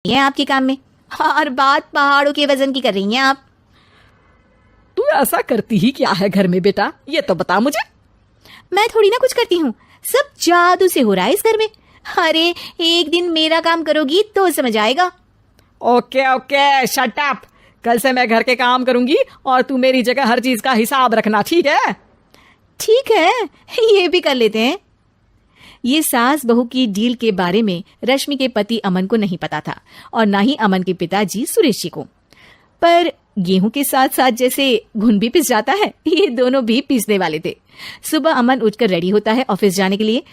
है आपके काम में, और बात पहाड़ों के वजन की कर रही हैं आप। तू ऐसा करती ही क्या है घर में बेटा, ये तो बता मुझे। मैं थोड़ी ना कुछ करती हूँ, सब जादू से हो रहा है इस घर में। अरे एक दिन मेरा काम करोगी तो समझ आएगा। Okay okay shut up. कल से मैं घर के काम करूंगी और तू मेरी जगह हर चीज का हिसाब रखना, ठीक है? ठीक है, ये भी कर लेते हैं। ये सास बहू की डील के बारे में रश्मि के पति अमन को नहीं पता था, और ना ही अमन के पिताजी सुरेश जी को। पर गेहूं के साथ साथ जैसे घुन भी पिस जाता है, ये दोनों भी पीसने वाले थे। सुबह अमन उठकर रेडी होता है ऑफिस जाने के लिए,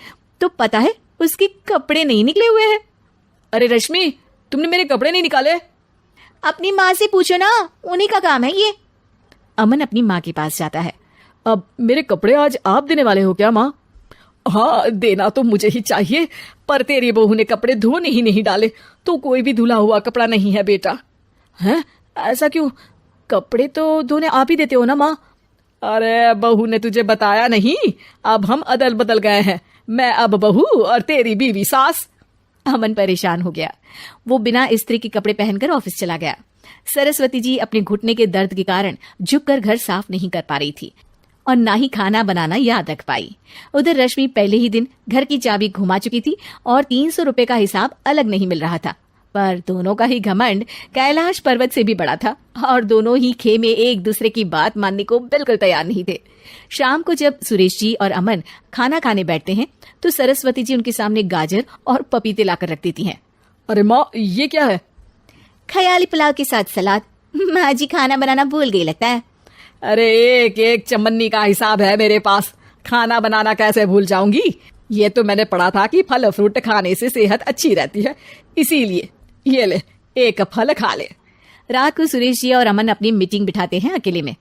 तो पता है उसके कपड़े नहीं निकले हुए हैं। अरे रश्मि, तुमने मेरे कपड़े नहीं निकाले? अपनी माँ से पूछो ना, उन्हीं का काम है ये। अमन अपनी माँ के पास जाता है। अब मेरे कपड़े आज आप देने वाले हो क्या माँ? हाँ, देना तो मुझे ही चाहिए, पर तेरी बहू ने कपड़े धोने ही नहीं डाले, तो कोई भी धुला हुआ कपड़ा नहीं है बेटा। हैं? ऐसा क्यों? कपड़े तो धोने आप ही देते हो ना माँ? अरे बहू ने तुझे बताया नहीं, अब हम अदल बदल गए हैं। मैं अब बहू और तेरी बीवी सास। अमन परेशान हो गया। वो बिना इस्त्री के कपड़े पहनकर ऑफिस चला गया। सरस्वती जी अपने घुटने के दर्द के कारण झुककर घर साफ नहीं कर पा रही थी, और ना ही खाना बनाना याद रख पाई। उधर रश्मि पहले ही दिन घर की चाबी घुमा चुकी थी और 300 रुपए का हिसाब अलग नहीं मिल रहा था। पर दोनों का ही घमंड कैलाश पर्वत से भी बड़ा था, और दोनों ही खेमे एक दूसरे की बात मानने को बिल्कुल तैयार नहीं थे। शाम को जब सुरेश जी और अमन खाना खाने बैठते हैं, तो सरस्वती जी उनके सामने गाजर और पपीते लाकर रख देती हैं। अरे माँ, ये क्या है? ख्याली पुलाव के साथ सलाद। माँ जी खाना बनाना भूल गई लगता है। अरे एक एक चमन्नी का हिसाब है मेरे पास, खाना बनाना कैसे भूल जाऊंगी? ये तो मैंने पढ़ा था कि फल फ्रूट खाने से सेहत अच्छी रहती है, इसीलिए ये ले, एक फल खा ले। रात को सुरेश जी और अमन अपनी मीटिंग बिठाते हैं अकेले में।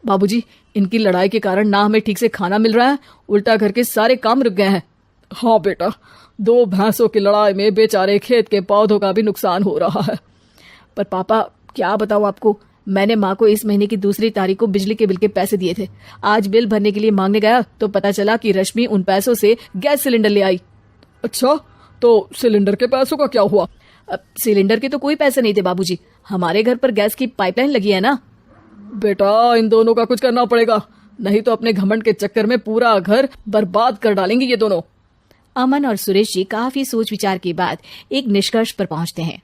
बाबूजी, इनकी लड़ाई के कारण ना हमें ठीक से खाना मिल रहा है, उल्टा घर के सारे काम रुक गए हैं। हाँ बेटा, 2 भैंसों की लड़ाई में बेचारे खेत के पौधों का भी नुकसान हो रहा है। पर पापा, क्या बताऊं आपको, मैंने माँ को इस महीने की 2 तारीख को बिजली के बिल के पैसे दिए थे। आज बिल भरने के लिए मांगने गया तो पता चला कि रश्मि उन पैसों से गैस सिलेंडर ले आई। अच्छा, तो सिलेंडर के पैसों का क्या हुआ? सिलेंडर के तो कोई पैसे नहीं थे बाबूजी, हमारे घर पर गैस की पाइपलाइन लगी है ना। बेटा, इन दोनों का कुछ करना पड़ेगा, नहीं तो अपने घमंड के चक्कर में पूरा घर बर्बाद कर डालेंगे ये दोनों। अमन और सुरेश जी काफी सोच विचार के बाद एक निष्कर्ष पर पहुंचते हैं।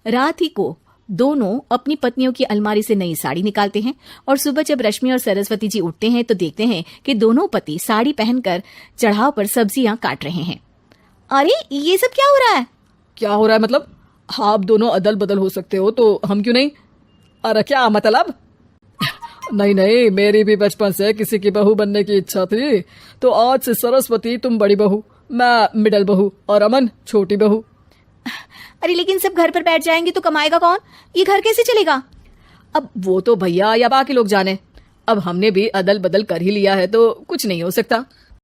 रात ही को दोनों अपनी पत्नियों की अलमारी से नई साड़ी निकालते हैं, और सुबह जब रश्मि और सरस्वती जी उठते हैं तो देखते हैं कि दोनों पति साड़ी पहनकर चढ़ाव पर सब्जियां काट रहे हैं। अरे ये सब क्या हो रहा है? क्या हो रहा है मतलब? आप दोनों अदल बदल हो सकते हो तो हम क्यों नहीं? अरे क्या मतलब? नहीं नहीं, मेरी भी बचपन से किसी की बहू बनने की इच्छा थी, तो आज से सरस्वती तुम बड़ी बहू, मैं मिडल बहू और अमन छोटी बहू। अरे लेकिन सब घर पर बैठ जाएंगे तो कमाएगा कौन? ये घर कैसे चलेगा? अब वो तो भैया या बाकी लोग जाने, अब हमने भी अदल बदल कर ही लिया है तो कुछ नहीं हो सकता।